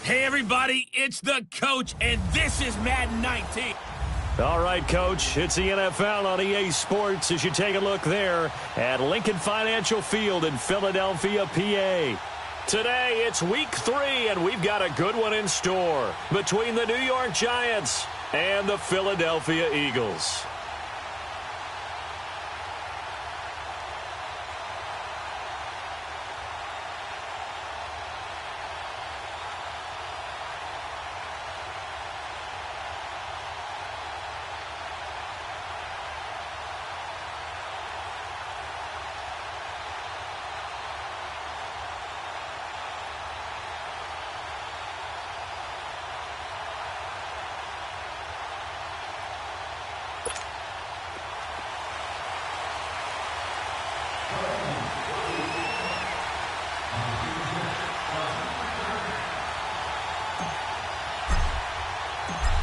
Hey, everybody, it's the coach, and this is Madden 19. All right, Coach, it's the NFL on EA Sports as you take a look there at Lincoln Financial Field in Philadelphia, PA. Today, it's Week 3, and we've got a good one in store between the New York Giants and the Philadelphia Eagles.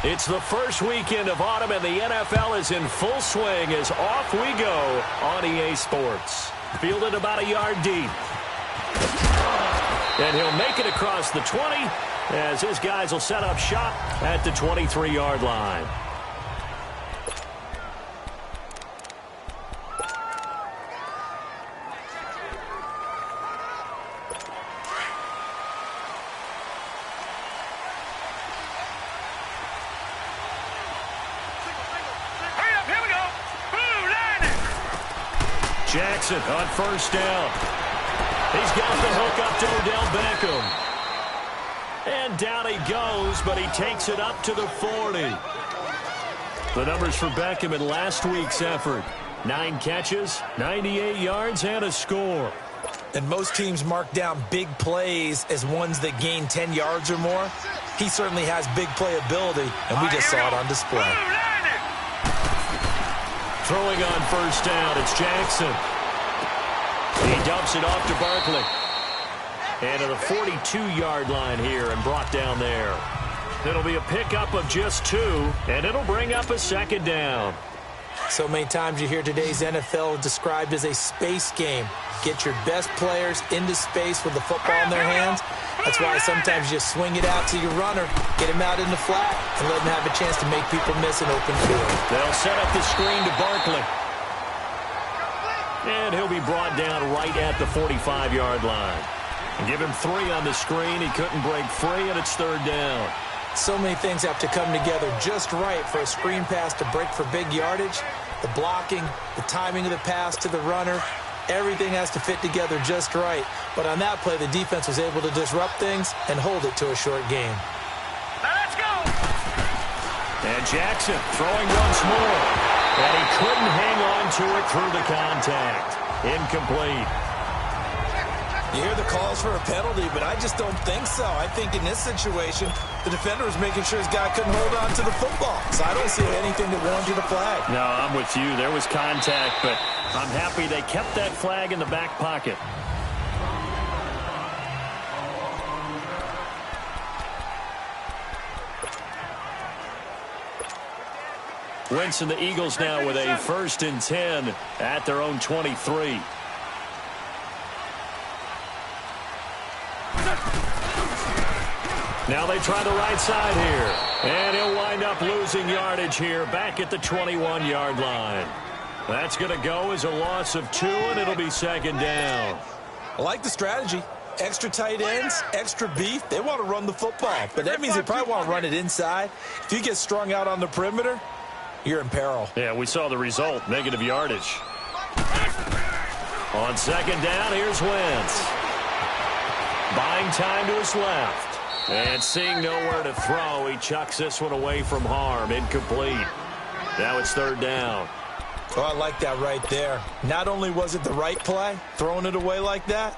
It's the first weekend of autumn, and the NFL is in full swing as off we go on EA Sports. Fielded about a yard deep. And he'll make it across the 20 as his guys will set up shop at the 23-yard line. Jackson on first down. He's got the hook up to Odell Beckham. And down he goes, but he takes it up to the 40. The numbers for Beckham in last week's effort. 9 catches, 98 yards, and a score. And most teams mark down big plays as ones that gain 10 yards or more. He certainly has big playability, and we just saw it on display. Throwing on first down, it's Jackson. He dumps it off to Barkley. And to the 42-yard line here and brought down there. It'll be a pickup of just 2, and it'll bring up a second down. So many times you hear today's NFL described as a space game. Get your best players into space with the football in their hands. That's why sometimes you swing it out to your runner, get him out in the flat, and let him have a chance to make people miss an open field. They'll set up the screen to Barkley. And he'll be brought down right at the 45-yard line. And give him 3 on the screen. He couldn't break free, and it's third down. So many things have to come together just right for a screen pass to break for big yardage. The blocking, the timing of the pass to the runner, everything has to fit together just right. But on that play, the defense was able to disrupt things and hold it to a short game. Now let's go! And Jackson throwing once more. And he couldn't hang on to it through the contact. Incomplete. You hear the calls for a penalty, but I just don't think so. I think in this situation, the defender was making sure his guy couldn't hold on to the football. So I don't see anything that warranted a flag. No, I'm with you. There was contact, but I'm happy they kept that flag in the back pocket. Wentz and the Eagles now with a 1st and 10 at their own 23. Now they try the right side here. And he'll wind up losing yardage here back at the 21-yard line. That's going to go as a loss of 2, and it'll be second down. I like the strategy. Extra tight ends, extra beef. They want to run the football, but that means they probably want to run it inside. If you get strung out on the perimeter, you're in peril. Yeah, we saw the result, negative yardage. On second down, here's Wentz. Buying time to his left. And seeing nowhere to throw, he chucks this one away from harm. Incomplete. Now it's third down. Oh, I like that right there. Not only was it the right play, throwing it away like that,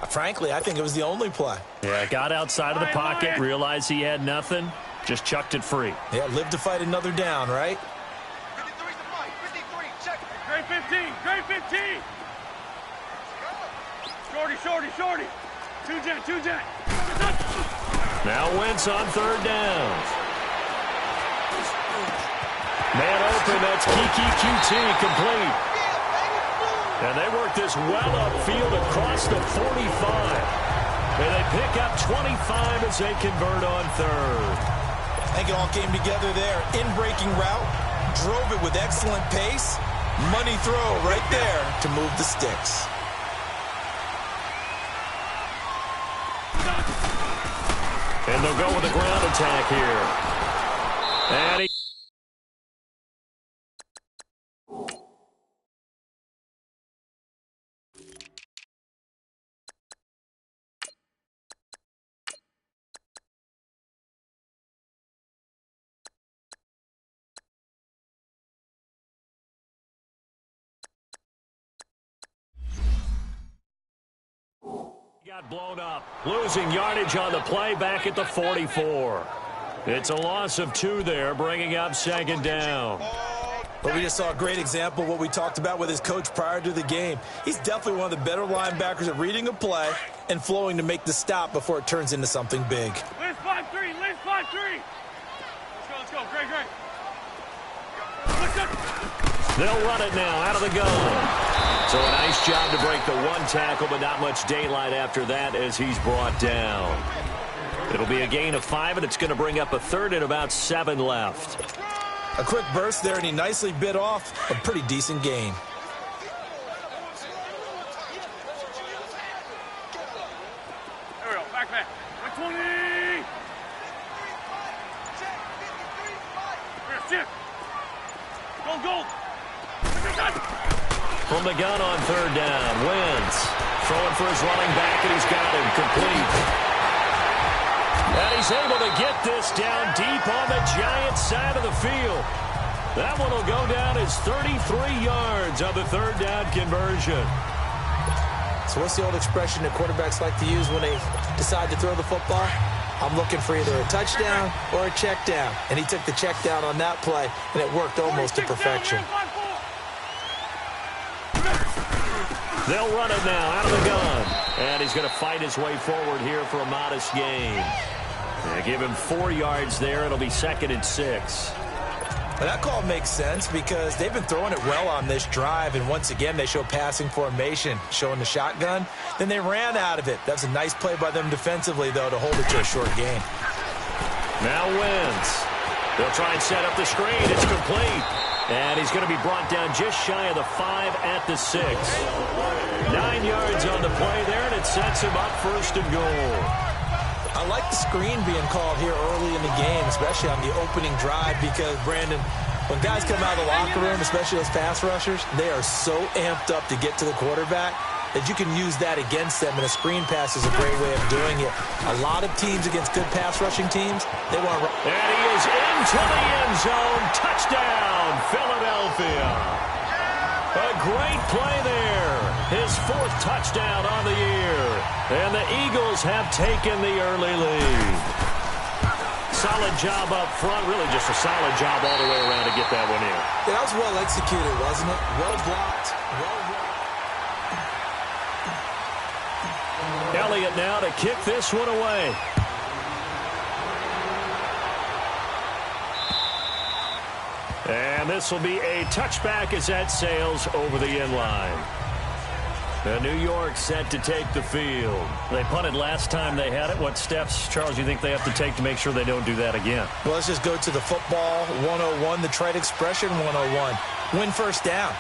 frankly, I think it was the only play. Yeah, got outside of the pocket, realized he had nothing, just chucked it free. Yeah, live to fight another down, right? 53's the fight. 53, check it. Grade 15, grade 15. Shorty, shorty, shorty. Two jet. Now Wentz on third down. Man open, that's Kiki QT complete. And they work this well upfield across the 45. And they pick up 25 as they convert on third. I think it all came together there. In-breaking route, drove it with excellent pace. Money throw right there to move the sticks. And they'll go with a ground attack here. And got blown up. Losing yardage on the play back at the 44. It's a loss of 2 there, bringing up second down. But we just saw a great example of what we talked about with his coach prior to the game. He's definitely one of the better linebackers at reading a play and flowing to make the stop before it turns into something big. Liz 5-3, Liz 5-3. Let's go, Great. They'll run it now out of the gun. So a nice job to break the 1 tackle, but not much daylight after that as he's brought down. It'll be a gain of 5, and it's going to bring up a third and about 7 left. A quick burst there, and he nicely bit off a pretty decent gain. There we go, back. 120. Here, Goal. From the gun on third down, Wentz throwing for his running back, and he's got him complete. And he's able to get this down deep on the Giants side of the field. That one will go down as 33 yards on the third down conversion. So what's the old expression that quarterbacks like to use when they decide to throw the football? I'm looking for either a touchdown or a check down. And he took the check down on that play, and it worked almost to perfection. They'll run it now out of the gun. And he's going to fight his way forward here for a modest gain. They give him 4 yards there. It'll be 2nd and 6. Well, that call makes sense because they've been throwing it well on this drive, and once again they show passing formation, showing the shotgun. Then they ran out of it. That's a nice play by them defensively, though, to hold it to a short gain. Now Wentz. They'll try and set up the screen. It's complete. And he's going to be brought down just shy of the 5 at the 6. 9 yards on the play there, and it sets him up 1st and goal. I like the screen being called here early in the game, especially on the opening drive, because, Brandon, when guys come out of the locker room, especially those pass rushers, they are so amped up to get to the quarterback that you can use that against them, and a screen pass is a great way of doing it. A lot of teams against good pass rushing teams, they want to run. And he is into the end zone. Touchdown, Philadelphia. A great play there. His 4th touchdown on the year. And the Eagles have taken the early lead. Solid job up front. Really just a solid job all the way around to get that one in. Yeah, that was well executed, wasn't it? Well blocked. Elliott now to kick this one away. And this will be a touchback as that sails over the end line. New York set to take the field. They punted last time they had it. What steps, Charles, you think they have to take to make sure they don't do that again? Well, let's just go to the football 101, the trade expression 101. Win first down.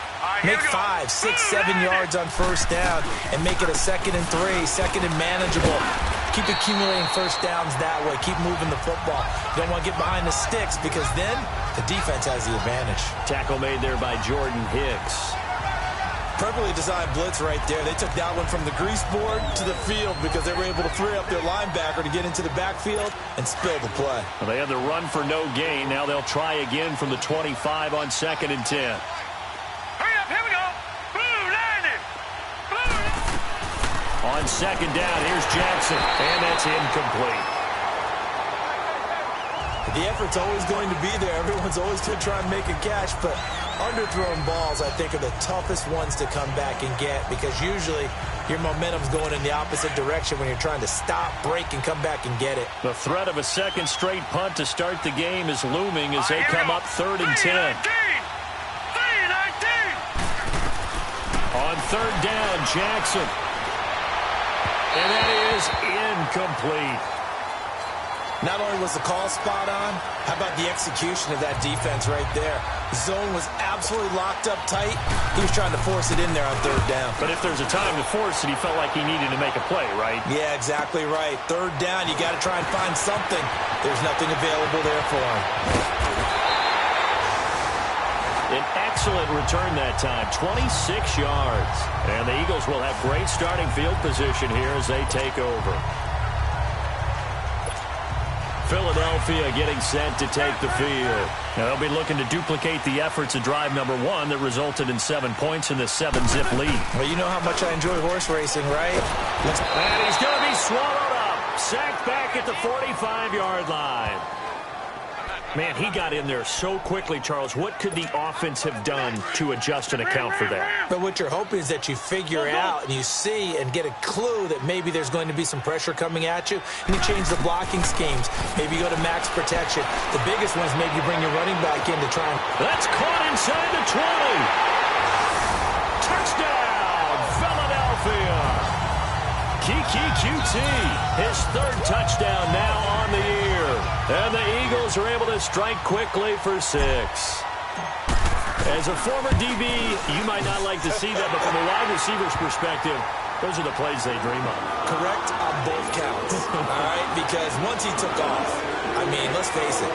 Make 5, 6, 7 yards on first down and make it a 2nd and 3, 2nd and manageable. Keep accumulating first downs that way. Keep moving the football. You don't want to get behind the sticks because then the defense has the advantage. Tackle made there by Jordan Hicks. Perfectly designed blitz right there. They took that one from the grease board to the field because they were able to free up their linebacker to get into the backfield and spill the play. Well, they had the run for no gain. Now they'll try again from the 25 on 2nd and 10. Hurry up, here we go. Blue line. On 2nd down, here's Jackson, and that's incomplete. The effort's always going to be there. Everyone's always going to try and make a catch, but underthrown balls, I think, are the toughest ones to come back and get because usually your momentum's going in the opposite direction when you're trying to stop, break, and come back and get it. The threat of a 2nd straight punt to start the game is looming as they come up 3rd and 10. 3-19. On 3rd down, Jackson. And that is incomplete. Not only was the call spot on, how about the execution of that defense right there? The zone was absolutely locked up tight. He was trying to force it in there on third down. But if there's a time to force it, he felt like he needed to make a play, right? Yeah, exactly right. Third down, you got to try and find something. There's nothing available there for him. An excellent return that time, 26 yards. And the Eagles will have great starting field position here as they take over. Philadelphia getting set to take the field. Now they'll be looking to duplicate the efforts of drive number 1 that resulted in 7 points in the 7-zip lead. Well, you know how much I enjoy horse racing, right? And he's going to be swallowed up. Sacked back at the 45-yard line. Man, he got in there so quickly, Charles. What could the offense have done to adjust and account for that? But what you're hoping is that you figure out and you see and get a clue that maybe there's going to be some pressure coming at you, and you change the blocking schemes. Maybe you go to max protection. The biggest one is maybe you bring your running back in to try and... That's caught inside the 20. Touchdown, Philadelphia. Kiki QT, his 3rd touchdown now on the year. And the Eagles are able to strike quickly for 6. As a former DB, you might not like to see that, but from a wide receiver's perspective, those are the plays they dream of. Correct on both counts, all right? Because once he took off, I mean, let's face it,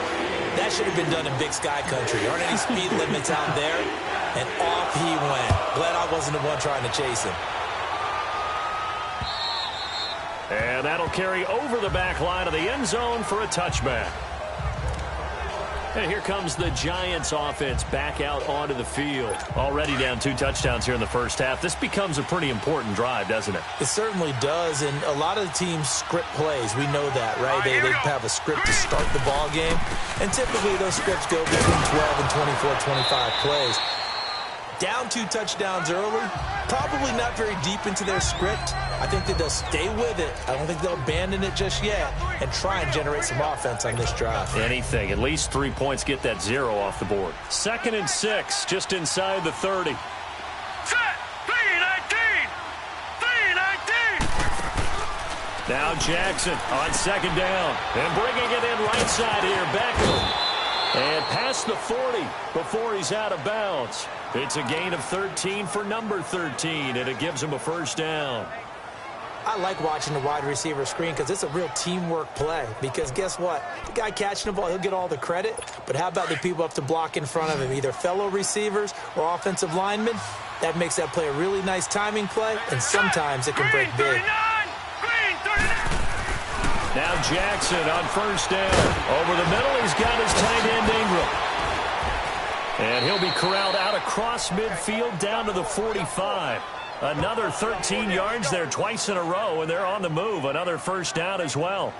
that should have been done in Big Sky Country. There aren't any speed limits out there, and off he went. Glad I wasn't the one trying to chase him. And that'll carry over the back line of the end zone for a touchback. And here comes the Giants offense back out onto the field. Already down 2 touchdowns here in the first half. This becomes a pretty important drive, doesn't it? It certainly does, and a lot of the teams script plays. We know that, right? They have a script to start the ball game, and typically those scripts go between 12 and 24, 25 plays. Down 2 touchdowns early, probably not very deep into their script. I think that they'll stay with it. I don't think they'll abandon it just yet and try and generate some offense on this drive. Anything. At least 3 points, get that 0 off the board. 2nd and 6, just inside the 30. Set! 3-19! 3-19! Now Jackson on 2nd down. And bringing it in right side here, Beckham. And past the 40 before he's out of bounds. It's a gain of 13 for number 13, and it gives him a 1st down. I like watching the wide receiver screen because it's a real teamwork play. Because guess what? The guy catching the ball, he'll get all the credit. But how about the people up to block in front of him, either fellow receivers or offensive linemen? That makes that play a really nice timing play, and sometimes it can break big. Now Jackson on 1st down. Over the middle, he's got his tight end Ingram. And he'll be corralled out across midfield down to the 45. Another 13 yards there twice in a row, and they're on the move. Another 1st down as well.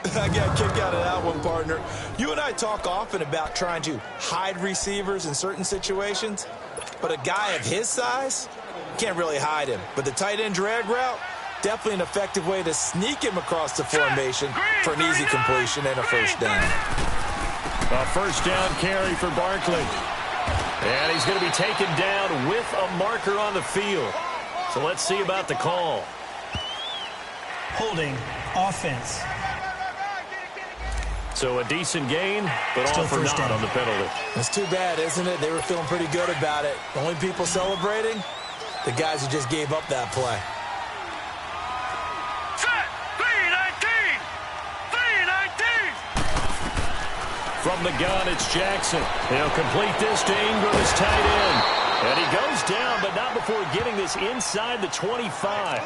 I got a kick out of that one, partner. You and I talk often about trying to hide receivers in certain situations, but a guy of his size, can't really hide him. But the tight end drag route, definitely an effective way to sneak him across the formation for an easy completion and a 1st down. A 1st down carry for Barkley. And he's going to be taken down with a marker on the field. So let's see about the call. Holding offense. So a decent gain, but all for naught on the penalty. It's too bad, isn't it? They were feeling pretty good about it. The only people celebrating, the guys who just gave up that play. From the gun, it's Jackson. He'll complete this to Ingram, his tight end. And he goes down, but not before getting this inside the 25.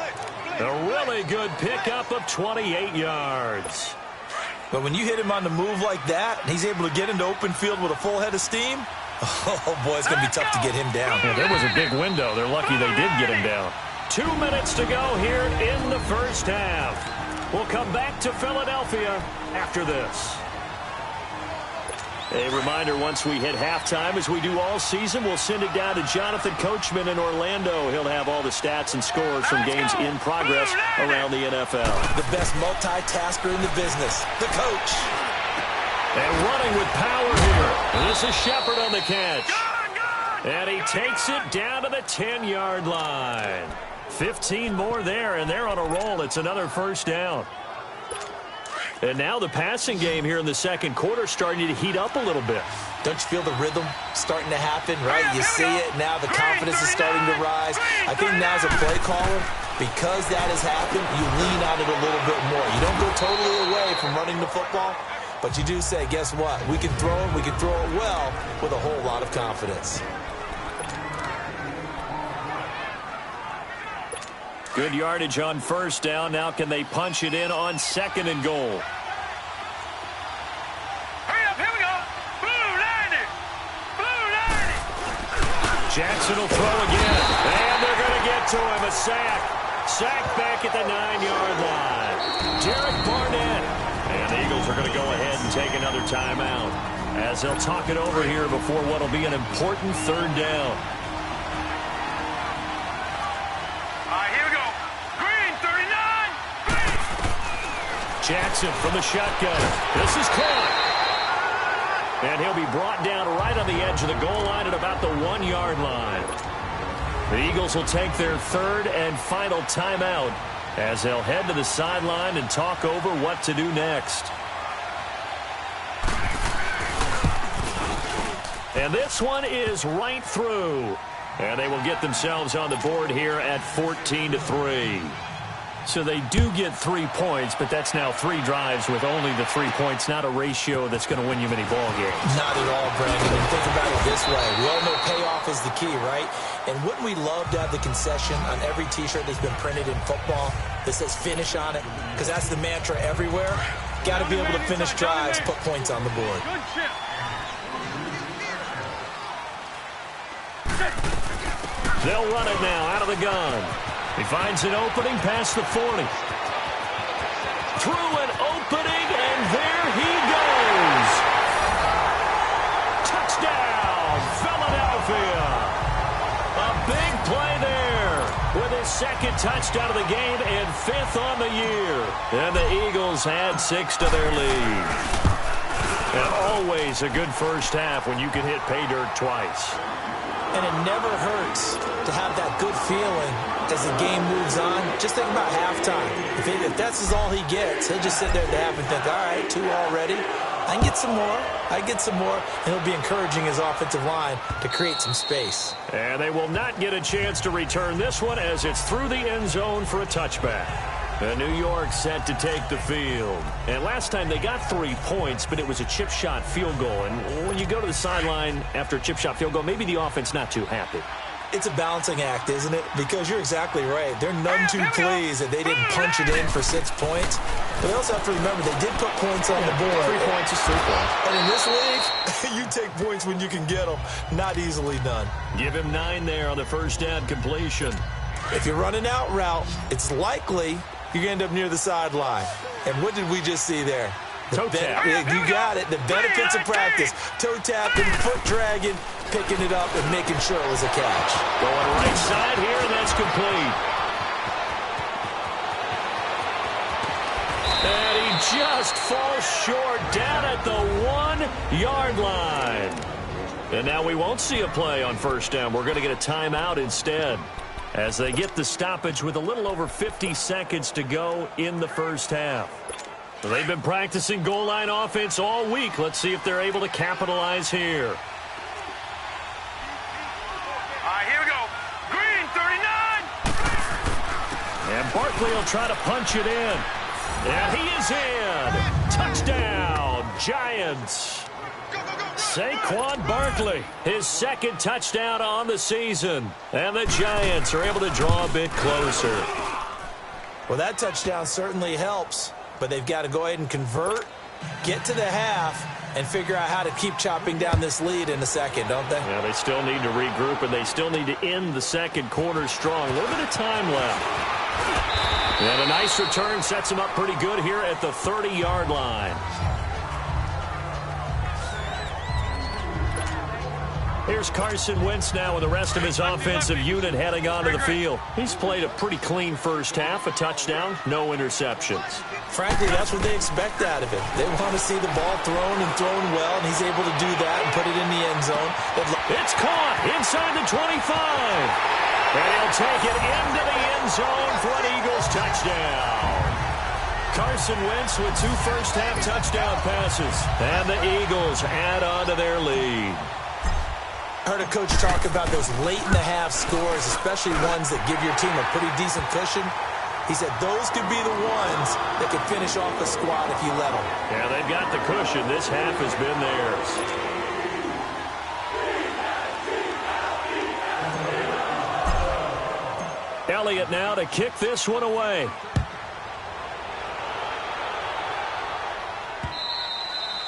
A really good pickup of 28 yards. But when you hit him on the move like that, and he's able to get into open field with a full head of steam, oh, boy, it's going to be tough to get him down. Yeah, there was a big window. They're lucky they did get him down. 2 minutes to go here in the first half. We'll come back to Philadelphia after this. A reminder, once we hit halftime, as we do all season, we'll send it down to Jonathan Coachman in Orlando. He'll have all the stats and scores from games in progress around the NFL. The best multitasker in the business, the coach. And running with power here. This is Shepard on the catch. And he takes it down to the 10-yard line. 15 more there, and they're on a roll. It's another first down. And now the passing game here in the second quarter starting to heat up a little bit. Don't you feel the rhythm starting to happen, right? You see it now. The confidence is starting to rise. I think now as a play caller, because that has happened, you lean on it a little bit more. You don't go totally away from running the football, but you do say, guess what? We can throw it. We can throw it well with a whole lot of confidence. Good yardage on first down. Now can they punch it in on second and goal? Hurry up, here we go. Blue line it. Blue line it. Jackson will throw again. And they're going to get to him. A sack. Sack back at the 9-yard line. Derek Barnett. And the Eagles are going to go ahead and take another timeout as they'll talk it over here before what will be an important third down. Jackson from the shotgun. This is caught. And he'll be brought down right on the edge of the goal line at about the 1-yard line. The Eagles will take their third and final timeout as they'll head to the sideline and talk over what to do next. And this one is right through. And they will get themselves on the board here at 14-3. So they do get 3 points, but that's now 3 drives with only the 3 points, not a ratio that's going to win you many ball games. Not at all, Brandon. And think about it this way. We all know payoff is the key, right? And wouldn't we love to have the concession on every T-shirt that's been printed in football that says finish on it? Because that's the mantra everywhere. Got to be able to finish drives, put points on the board. They'll run it now out of the gun. He finds an opening past the 40. Through an opening, and there he goes. Touchdown, Philadelphia. A big play there with his second touchdown of the game and 5th on the year. And the Eagles add 6 to their lead. And always a good first half when you can hit pay dirt twice. And it never hurts to have that good feeling as the game moves on. Just think about halftime. If that's all he gets, he'll just sit there at the half and think, all right, 2 already. I can get some more. I get some more. And he'll be encouraging his offensive line to create some space. And they will not get a chance to return this one as it's through the end zone for a touchback. And New York set to take the field. And last time they got 3 points, but it was a chip shot field goal. And when you go to the sideline after a chip shot field goal, maybe the offense not too happy. It's a balancing act, isn't it? Because you're exactly right. They're none too pleased that they didn't punch it in for 6 points. But they also have to remember they did put points on the board. 3 points is 3 points. And in this league, you take points when you can get them. Not easily done. Give him 9 there on the first down completion. If you're running out route, it's likely you're going to end up near the sideline. And what did we just see there? Toe tap. You got it. The benefits of practice. Toe tapping, foot dragging, picking it up, and making sure it was a catch. Going right side here, and that's complete. And he just falls short down at the 1-yard line. And now we won't see a play on first down. We're going to get a timeout instead as they get the stoppage with a little over 50 seconds to go in the first half. They've been practicing goal line offense all week. Let's see if they're able to capitalize here. All right, here we go. Green, 39. And Barkley will try to punch it in. And he is in. Touchdown, Giants. Saquon Barkley, his second touchdown on the season. And the Giants are able to draw a bit closer. Well, that touchdown certainly helps. But they've got to go ahead and convert, get to the half, and figure out how to keep chopping down this lead in a second, don't they? Yeah, they still need to regroup, and they still need to end the second quarter strong. A little bit of time left. And a nice return sets them up pretty good here at the 30-yard line. Here's Carson Wentz now with the rest of his offensive unit heading onto the field. He's played a pretty clean first half, a touchdown, no interceptions. Frankly, that's what they expect out of him. They want to see the ball thrown and thrown well, and he's able to do that and put it in the end zone. It's caught inside the 25. And he'll take it into the end zone for an Eagles touchdown. Carson Wentz with 2 first-half touchdown passes. And the Eagles add on to their lead. I heard a coach talk about those late-in-the-half scores, especially ones that give your team a pretty decent cushion. He said those could be the ones that could finish off the squad if you let them. Yeah, they've got the cushion. This half has been theirs. Elliott now to kick this one away.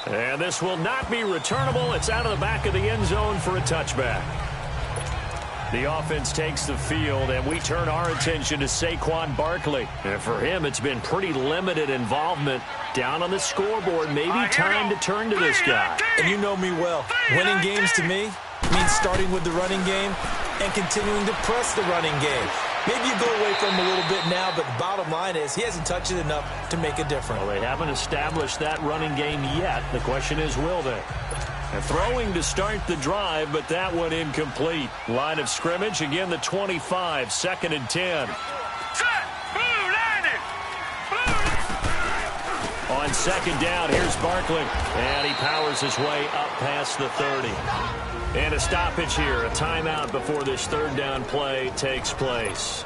And this will not be returnable. It's out of the back of the end zone for a touchback. The offense takes the field, and we turn our attention to Saquon Barkley. And for him, it's been pretty limited involvement. Down on the scoreboard, maybe time to turn to this guy. And you know me well. Winning games to me means starting with the running game and continuing to press the running game. Maybe you go away from him a little bit now, but the bottom line is he hasn't touched it enough to make a difference. Well, they haven't established that running game yet. The question is, will they? And throwing to start the drive, but that one incomplete. Line of scrimmage, again the 25, 2nd and 10. On 2nd down, here's Barkley. And he powers his way up past the 30. And a stoppage here, a timeout before this 3rd down play takes place.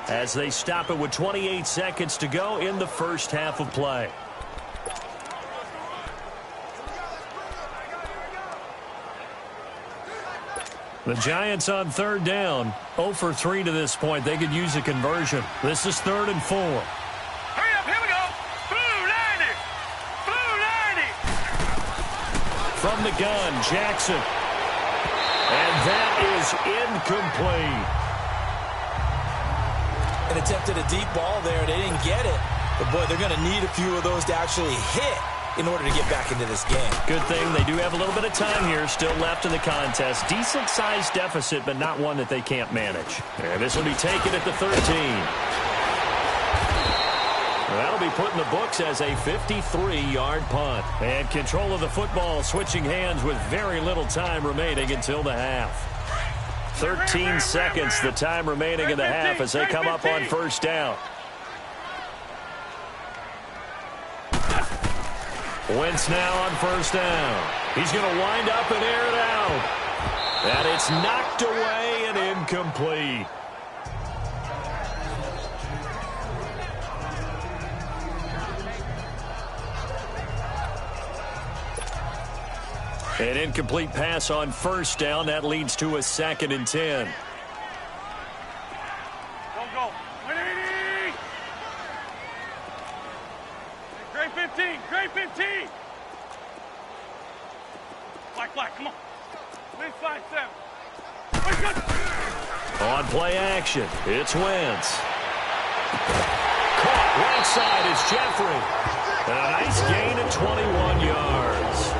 As they stop it with 28 seconds to go in the first half of play. The Giants on 3rd down, 0 for 3 to this point. They could use a conversion. This is 3rd and 4. Hurry up, here we go. Blue 90. Blue 90. From the gun, Jackson. And that is incomplete. And attempted a deep ball there. They didn't get it. But, boy, they're going to need a few of those to actually hit in order to get back into this game. Good thing they do have a little bit of time here still left in the contest. Decent-sized deficit, but not one that they can't manage. And this will be taken at the 13. That'll be put in the books as a 53-yard punt. And control of the football switching hands with very little time remaining until the half. 13 seconds, the time remaining in the half as they come up on 1st down. Wentz now on 1st down. He's going to wind up and air it out. And it's knocked away and incomplete. An incomplete pass on 1st down. That leads to a 2nd and 10. Go. Winnie! Grade 15. Grade 15. Black, come on. Win 5-7. On play action, it's Wentz. Caught right side is Jeffrey. And a nice gain of 21 yards.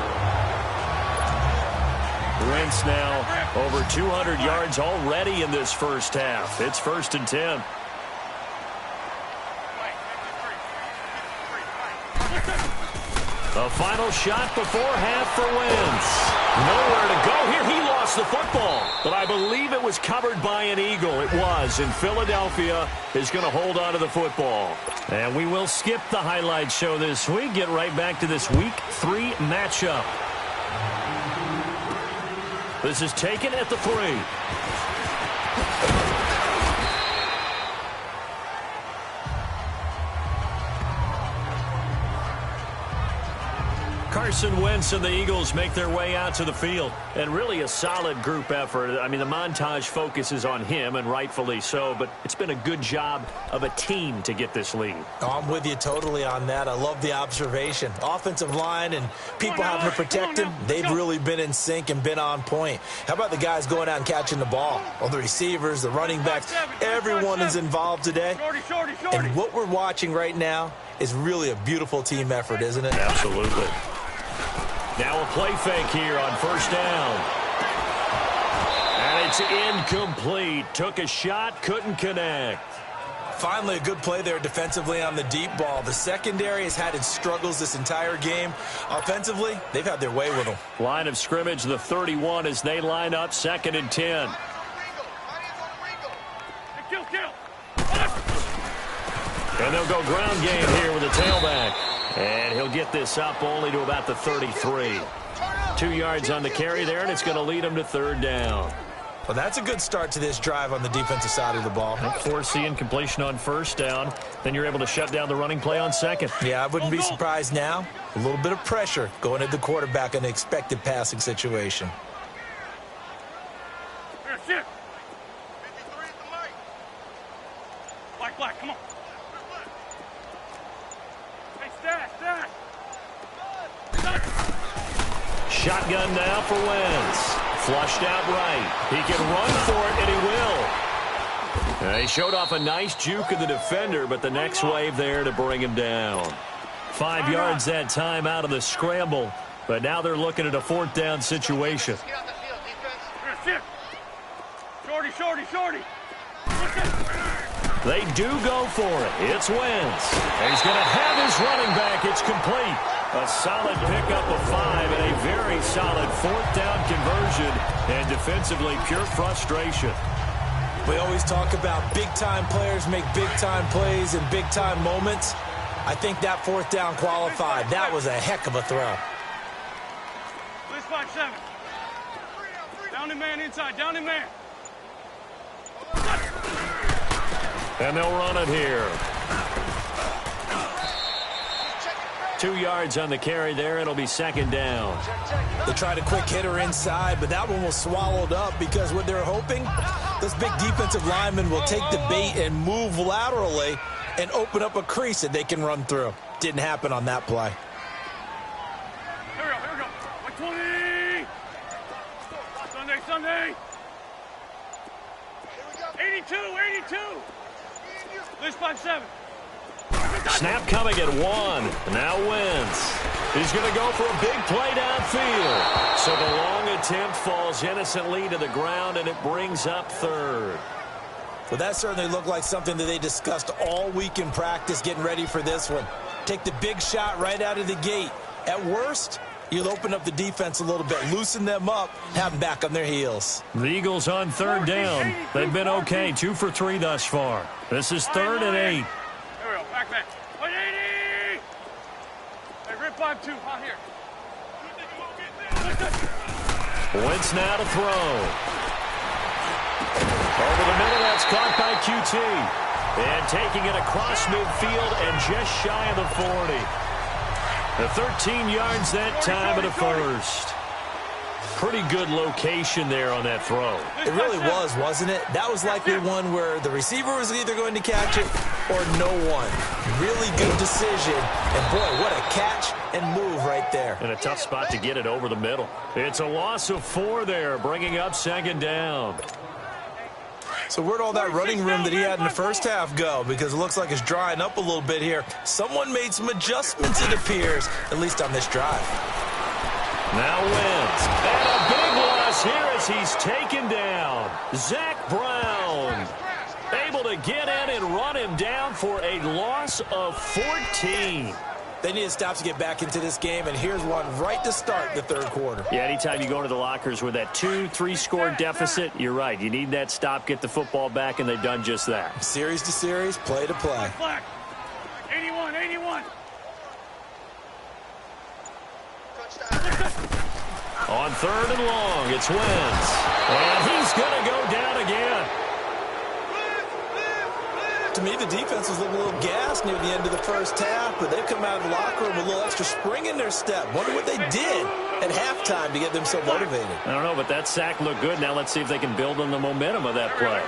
Wentz now over 200 yards already in this first half. It's 1st and 10. The final shot before half for Wentz. Nowhere to go here. He lost the football, but I believe it was covered by an Eagle. It was, and Philadelphia is going to hold on to the football. And we will skip the highlight show this week. Get right back to this Week 3 matchup. This is taken at the 3. Carson Wentz and the Eagles make their way out to the field. And really a solid group effort. I mean, the montage focuses on him, and rightfully so, but it's been a good job of a team to get this lead. I'm with you totally on that. I love the observation. Offensive line and people having to protect him, they've really been in sync and been on point. How about the guys going out and catching the ball? Well, the receivers, the running backs, everyone is involved today. And what we're watching right now is really a beautiful team effort, isn't it? Absolutely. Now a play fake here on 1st down. And it's incomplete. Took a shot, couldn't connect. Finally, a good play there defensively on the deep ball. The secondary has had its struggles this entire game. Offensively, they've had their way with them. Line of scrimmage, the 31 as they line up 2nd and 10. And they'll go ground game here with the tailback. And he'll get this up only to about the 33. 2 yards on the carry there, and it's going to lead him to third down. Well, that's a good start to this drive on the defensive side of the ball. Forcing completion on first down. Then you're able to shut down the running play on second. Yeah, I wouldn't be surprised now. A little bit of pressure going at the quarterback in an expected passing situation. Here, 53 at the light. Black, come on. Hey, stash. Shotgun now for Wentz. Flushed out right. He can run for it, and he will. He showed off a nice juke of the defender, but the next wave there to bring him down. 5 yards that time out of the scramble, but now they're looking at a fourth down situation. Get out the field, defense. Shorty. They do go for it. It's Wentz. He's going to have his running back. It's complete. A solid pickup of 5 and a very solid fourth down conversion. And defensively, pure frustration. We always talk about big-time players make big-time plays in big-time moments. I think that fourth down qualified. That was a heck of a throw. Blitz 5-7. Down in man inside. Down in man. And they'll run it here. 2 yards on the carry there. It'll be second down. They tried a quick hitter inside, but that one was swallowed up because what they're hoping, this big defensive lineman will take the bait and move laterally and open up a crease that they can run through. Didn't happen on that play. Here we go. 120. Sunday. 82. Blitz 5-7. Snap coming at 1. Now Wentz. He's going to go for a big play downfield. So the long attempt falls innocently to the ground, and it brings up third. Well, that certainly looked like something that they discussed all week in practice getting ready for this one. Take the big shot right out of the gate. At worst, you'll open up the defense a little bit, loosen them up, have them back on their heels. The Eagles on third down. They've been okay, 2 for 3 thus far. This is 3rd and 8. Here we go. Back. 180. Hey, rip 5-2. Hot here. Wentz now to throw. Over the middle, that's caught by QT. And taking it across midfield and just shy of the 40. The 13 yards that time of the first. Pretty good location there on that throw. It really was, wasn't it? That was likely one where the receiver was either going to catch it or no one. Really good decision. And, boy, what a catch and move right there. And a tough spot to get it over the middle. It's a loss of 4 there, bringing up second down. So where'd all that running room that he had in the first half go? Because it looks like it's drying up a little bit here. Someone made some adjustments, it appears, at least on this drive. Now Wentz. And a big loss here as he's taken down. Zach Brown able to get in and run him down for a loss of 14. They need to stop to get back into this game, and here's one right to start the third quarter. Yeah, anytime you go into the lockers with that 2-3 score deficit, you're right. You need that stop, get the football back, and they've done just that. Series to series, play to play. Flag. 81. On 3rd and long, it's Wentz. And he's going to go down again. To me, the defense was looking a little gassed near the end of the first half, but they've come out of the locker room with a little extra spring in their step. Wonder what they did at halftime to get them so motivated. I don't know, but that sack looked good. Now let's see if they can build on the momentum of that play.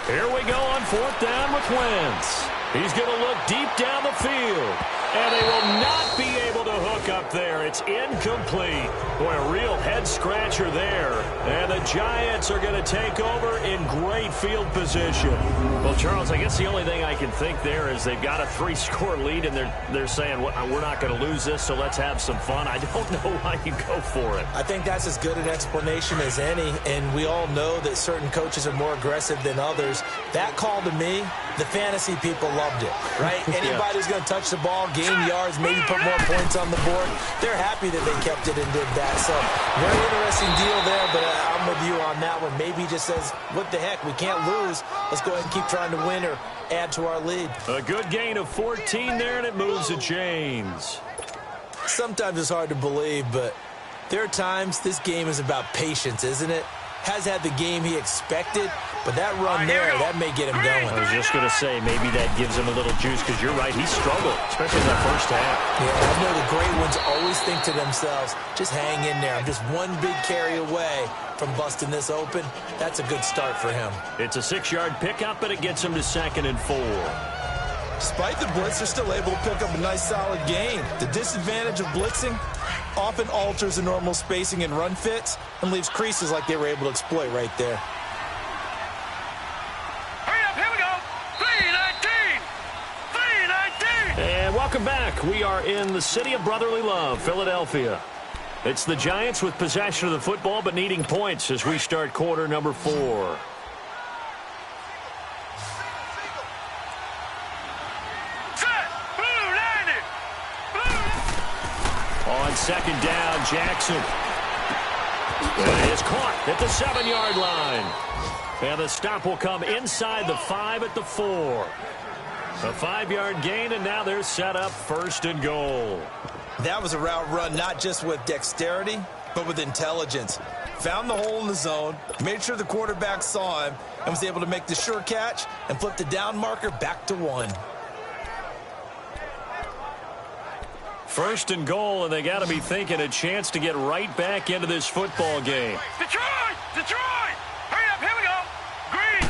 Here we go on 4th down with Wentz. He's going to look deep down the field. And they will not be able to hook up there. It's incomplete. Boy, a real head-scratcher there And the Giants are going to take over in great field position. Well, Charles, I guess the only thing I can think there is they've got a 3-score lead, and they're saying, well, we're not going to lose this, so let's have some fun. I don't know why you go for it. I think that's as good an explanation as any, and we all know that certain coaches are more aggressive than others. That call to me, the fantasy people loved it, right? Anybody who's going to touch the ball, gain yards, maybe put more points on the board, they're happy that they kept it and did that. So very interesting deal there, but I'm with you on that one. Maybe he just says, what the heck, we can't lose. Let's go ahead and keep trying to win or add to our lead. A good gain of 14 there, and it moves the chains. Sometimes it's hard to believe, but there are times this game is about patience, isn't it? Has had the game he expected, but that run there, that may get him going. I was just going to say, maybe that gives him a little juice, because you're right, he struggled, especially in that first half. Yeah, I know the great ones always think to themselves, just hang in there. I'm just one big carry away from busting this open. That's a good start for him. It's a 6-yard pickup, and it gets him to 2nd and 4. Despite the blitz, they're still able to pick up a nice, solid gain. The disadvantage of blitzing often alters the normal spacing and run fits and leaves creases like they were able to exploit right there. Hurry up, here we go. 3-19. 3-19. And welcome back. We are in the city of brotherly love, Philadelphia. It's the Giants with possession of the football, but needing points as we start quarter number 4. On 2nd down, Jackson is caught at the 7-yard line. And the stop will come inside the 5 at the 4. A 5-yard gain, and now they're set up 1st and goal. That was a route run not just with dexterity, but with intelligence. Found the hole in the zone, made sure the quarterback saw him, and was able to make the sure catch and flip the down marker back to 1. 1st and goal, and they got to be thinking a chance to get right back into this football game. Detroit! Detroit! Hurry up, here we go. Green!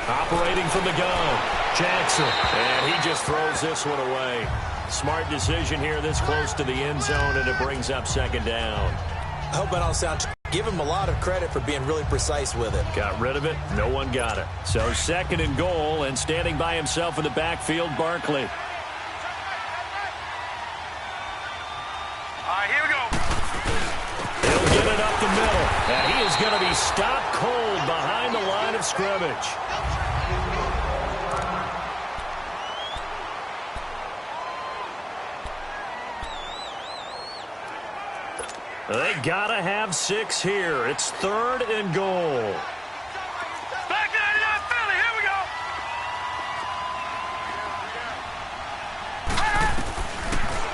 Operating from the gun, Jackson. And he just throws this one away. Smart decision here this close to the end zone, and it brings up 2nd down. I hope I don't sound... Give him a lot of credit for being really precise with it. Got rid of it. No one got it. So 2nd and goal, and standing by himself in the backfield, Barkley. Here we go. He'll get it up the middle. And he is going to be stopped cold behind the line of scrimmage. They got to have 6 here. It's 3rd and goal. Back 99 Philly. Here we go.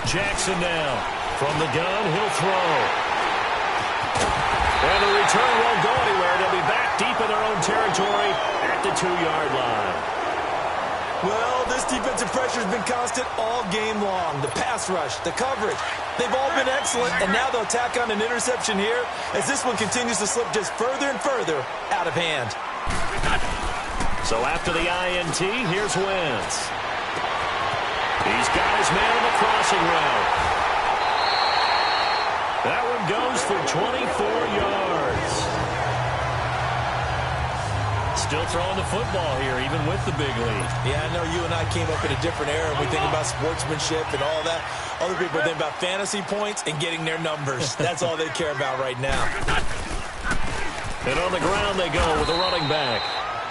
Jackson now. From the gun, he'll throw. And the return won't go anywhere. They'll be back deep in their own territory at the 2-yard line. Well, this defensive pressure has been constant all game long. The pass rush, the coverage, they've all been excellent, and now they'll tack on an interception here as this one continues to slip just further and further out of hand. So after the INT, here's Wentz. He's got his man on the crossing route. That one goes for 24 yards. Still throwing the football here, even with the big lead. Yeah, I know you and I came up in a different era, and we think about sportsmanship and all that. Other people think about fantasy points and getting their numbers. That's all they care about right now. And on the ground they go with the running back.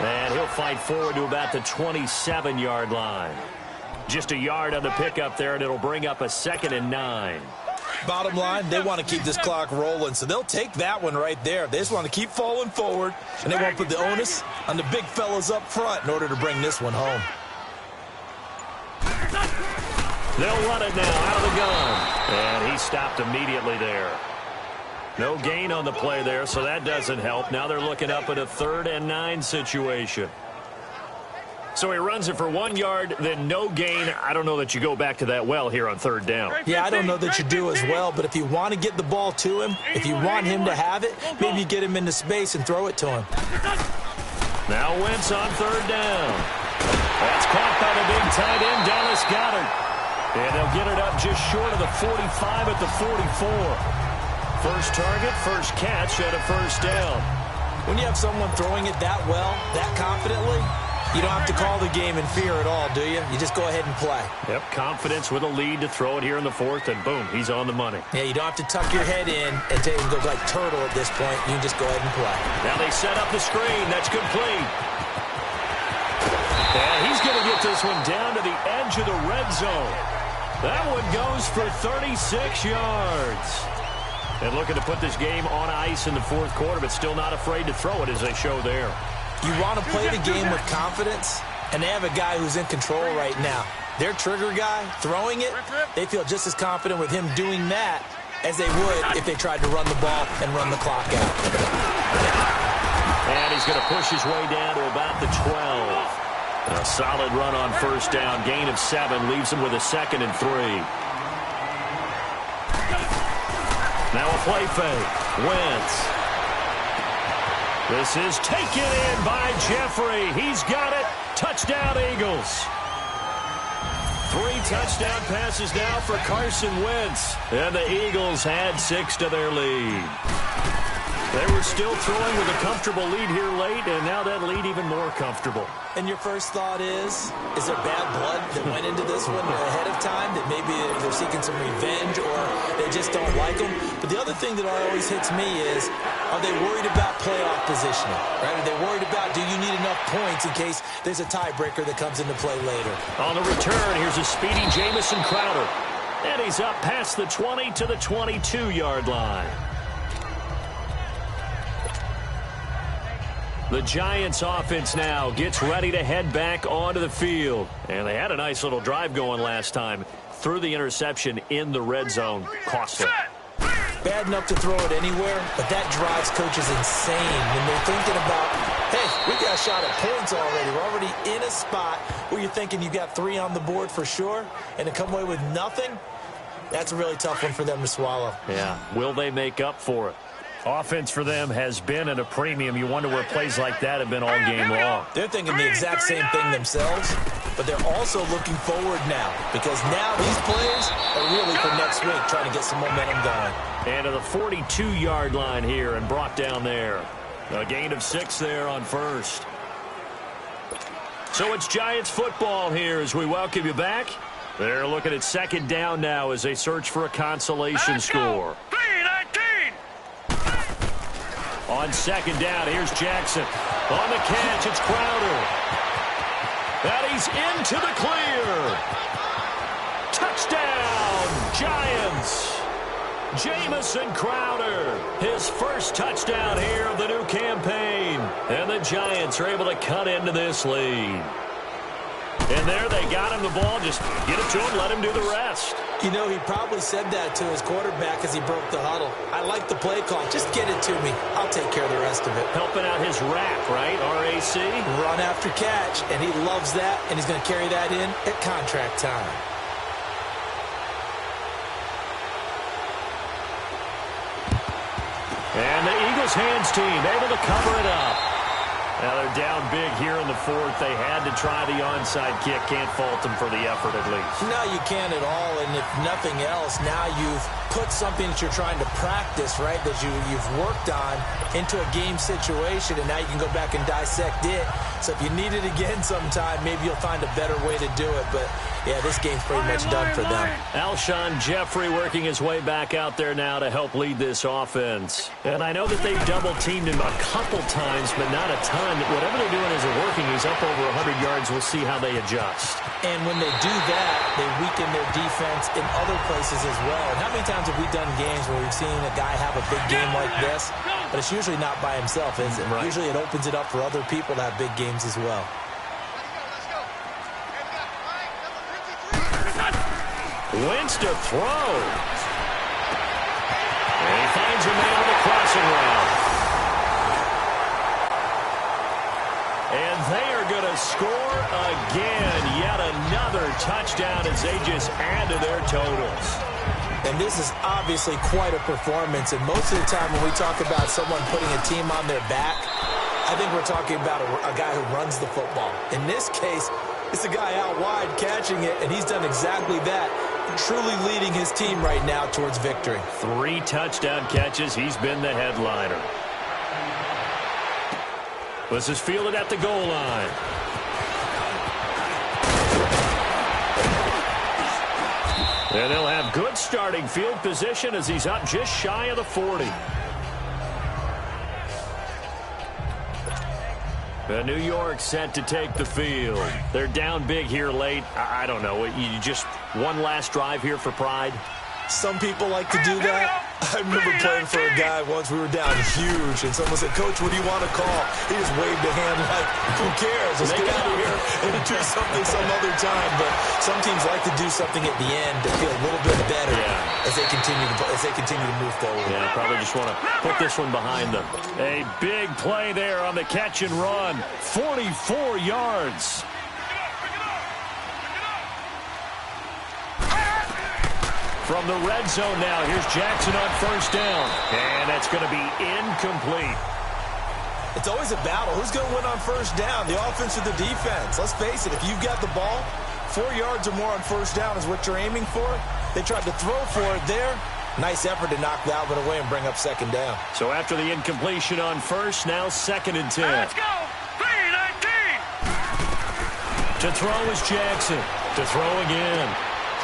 And he'll fight forward to about the 27-yard line. Just a yard on the pickup there, and it'll bring up a 2nd and 9. Bottom line, they want to keep this clock rolling, so they'll take that one right there. They just want to keep falling forward, and they won't put the onus on the big fellas up front in order to bring this one home. They'll run it now out of the gun. And he stopped immediately there. No gain on the play there, so that doesn't help. Now they're looking up at a 3rd and 9 situation. So he runs it for 1 yard, then no gain. I don't know that you go back to that well here on 3rd down. Yeah, I don't know that you do as well, but if you want to get the ball to him, if you want him to have it, maybe you get him into space and throw it to him. Now Wentz on 3rd down. That's caught by the big tight end, Dallas Goedert. And they'll get it up just short of the 45 at the 44. First target, first catch, and a first down. When you have someone throwing it that well, that confidently, you don't have to call the game in fear at all, do you? You just go ahead and play. Yep, confidence with a lead to throw it here in the fourth, and boom, he's on the money. Yeah, you don't have to tuck your head in and go like turtle at this point. You can just go ahead and play. Now they set up the screen. That's complete. And he's going to get this one down to the edge of the red zone. That one goes for 36 yards. And looking to put this game on ice in the fourth quarter, but still not afraid to throw it as they show there. You want to play the game with confidence, and they have a guy who's in control right now. Their trigger guy, throwing it, they feel just as confident with him doing that as they would if they tried to run the ball and run the clock out. And he's going to push his way down to about the 12. A solid run on first down. Gain of 7 leaves him with a 2nd and 3. Now a play fake. Wentz. This is taken in by Jeffrey. He's got it. Touchdown, Eagles. 3 touchdown passes now for Carson Wentz. And the Eagles had 6 to their lead. They were still throwing with a comfortable lead here late, and now that lead even more comfortable. And your first thought is there bad blood that went into this one ahead of time, that maybe they're seeking some revenge or they just don't like them? But the other thing that always hits me is, are they worried about playoff positioning? Right? Are they worried about, do you need enough points in case there's a tiebreaker that comes into play later? On the return, here's a speedy Jamison Crowder. And he's up past the 20 to the 22-yard line. The Giants offense now gets ready to head back onto the field. And they had a nice little drive going last time. Threw the interception in the red zone. Costly. Bad enough to throw it anywhere, but that drives coaches insane when they're thinking about, hey, we got a shot at points already. We're already in a spot where you're thinking you got 3 on the board for sure, and to come away with nothing, that's a really tough one for them to swallow. Yeah, will they make up for it? Offense for them has been at a premium. You wonder where plays like that have been all game long. They're thinking the exact same thing themselves, but they're also looking forward now because now these players are really for next week trying to get some momentum going. And to the 42-yard line here and brought down there. A gain of 6 there on first. So it's Giants football here as we welcome you back. They're looking at second down now as they search for a consolation score. On second down, here's Jackson. On the catch, it's Crowder. And he's into the clear. Touchdown, Giants. Jamison Crowder, his first touchdown here of the new campaign. And the Giants are able to cut into this lead. And there they got him the ball. Just get it to him, let him do the rest. You know, he probably said that to his quarterback as he broke the huddle. I like the play call. Just get it to me. I'll take care of the rest of it. Helping out his RAC, right? RAC? Run after catch, and he loves that, and he's going to carry that in at contract time. And the Eagles hands team able to cover it up. Now they're down big here in the fourth. They had to try the onside kick. Can't fault them for the effort at least. No, you can't at all. And if nothing else, now you've put something that you're trying to practice, right, that you've worked on into a game situation, and now you can go back and dissect it. So if you need it again sometime, maybe you'll find a better way to do it. But, yeah, this game's pretty much done for them. Alshon Jeffrey working his way back out there now to help lead this offense. And I know that they've double-teamed him a couple times, but not a ton. Whatever they're doing isn't working. He's up over 100 yards. We'll see how they adjust. And when they do that, they weaken their defense in other places as well. And how many times have we done games where we've seen a guy have a big game like this, but it's usually not by himself, is it? Right. Usually it opens it up for other people to have big games as well. Wentz to throw. And he finds a man with a crossing route. And they are going to score again. Yet another touchdown as they just add to their totals. And this is obviously quite a performance. And most of the time when we talk about someone putting a team on their back, I think we're talking about a guy who runs the football. In this case, it's a guy out wide catching it, and he's done exactly that. truly leading his team right now towards victory. 3 touchdown catches. He's been the headliner. This is fielded at the goal line. And they'll have good starting field position as he's up just shy of the 40. New York set to take the field. They're down big here late. I don't know. You just one last drive here for pride? Some people like to do that. I remember playing for a guy once. We were down huge, and someone said, "Coach, what do you want to call?" He just waved a hand like, "Who cares? Let's get out of here and do something some other time." But some teams like to do something at the end to feel a little bit better as they continue to move forward. Yeah, probably just want to put this one behind them. A big play there on the catch and run. 44 yards. From the red zone now, here's Jackson on first down. And that's going to be incomplete. It's always a battle. Who's going to win on first down, the offense or the defense? Let's face it, if you've got the ball, 4 yards or more on first down is what you're aiming for. They tried to throw for it there. Nice effort to knock that one away and bring up second down. So after the incompletion on first, now 2nd and 10. Let's go! 3-19! To throw is Jackson. To throw again.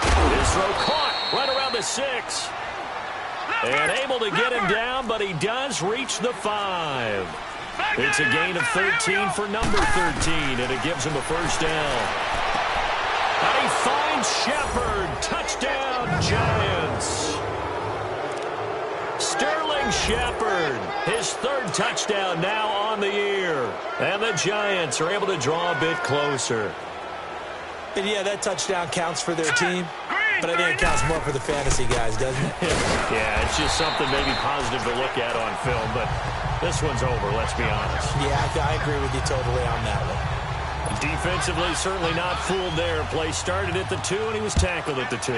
His throw caught right around the 6. And able to get him down, but he does reach the 5. It's a gain of 13 for number 13, and it gives him a first down. And he finds Shepard. Touchdown, Giants. Sterling Shepard, his 3rd touchdown now on the year. And the Giants are able to draw a bit closer. And yeah, that touchdown counts for their team, but I think it counts more for the fantasy guys, doesn't it? Yeah, it's just something maybe positive to look at on film, but this one's over, let's be honest. Yeah, I agree with you totally on that one. Defensively, certainly not fooled there. Play started at the 2, and he was tackled at the 2.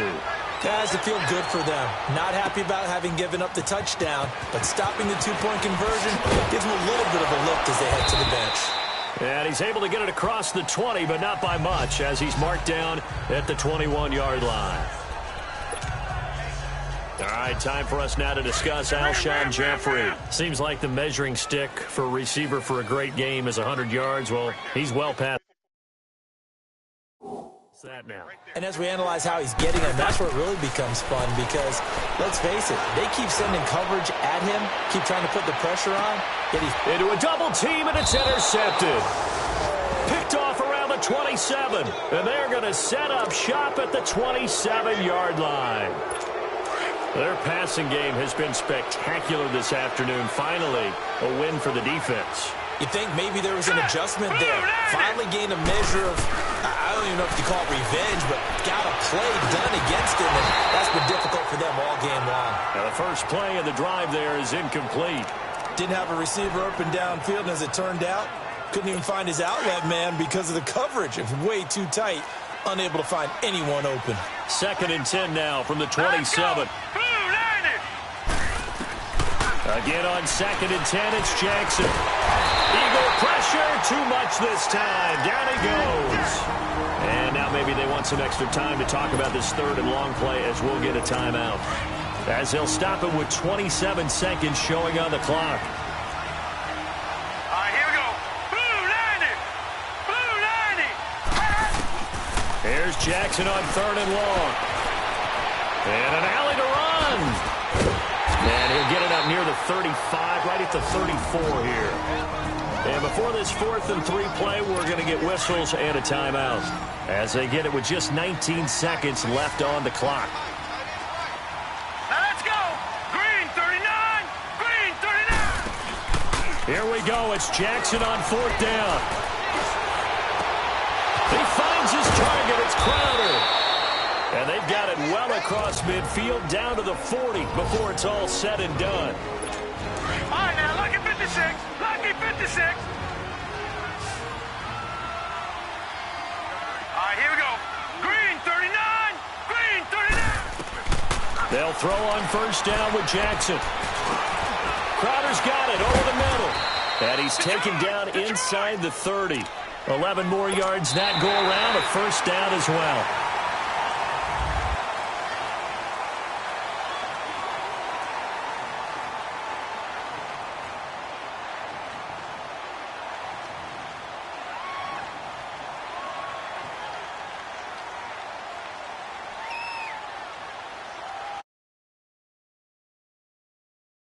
Guys, it feel good for them. Not happy about having given up the touchdown, but stopping the 2-point conversion gives them a little bit of a lift as they head to the bench. And he's able to get it across the 20, but not by much, as he's marked down at the 21-yard line. All right, time for us now to discuss Alshon Jeffrey. Seems like the measuring stick for a receiver for a great game is 100 yards. Well, he's well past that now. And as we analyze how he's getting them, that's where it really becomes fun because, let's face it, they keep sending coverage at him, keep trying to put the pressure on. Into a double team, and it's intercepted. Picked off around the 27, and they're going to set up shop at the 27-yard line. Their passing game has been spectacular this afternoon. Finally, a win for the defense. You think maybe there was an adjustment there. Finally gained a measure of, I don't even know if you call it revenge, but got a play done against him, and that's been difficult for them all game long. Now the first play of the drive there is incomplete. Didn't have a receiver up and downfield, and as it turned out, couldn't even find his outlet man because of the coverage. It was way too tight, unable to find anyone open. 2nd and 10 now from the 27. Again on 2nd and 10, it's Jackson. Eagle pressure, too much this time. Down he goes. And now maybe they want some extra time to talk about this 3rd and long play as we'll get a timeout. As they'll stop it with 27 seconds showing on the clock. All right, here we go. Blue 90. Here's Jackson on 3rd and long. And an alley to run. And he'll get it up near the 35, right at the 34 here. And before this 4th and 3 play, we're going to get whistles and a timeout as they get it with just 19 seconds left on the clock. Now let's go. Green 39. Green 39. Here we go. It's Jackson on 4th down. He finds his target. It's Crowder. And they've got it well across midfield down to the 40 before it's all said and done. All right, now, lucky 56. Lucky 56. All right, here we go. Green 39. Green 39. They'll throw on first down with Jackson. Crowder's got it over the middle. And he's taken down inside the 30. 11 more yards that go around, a first down as well.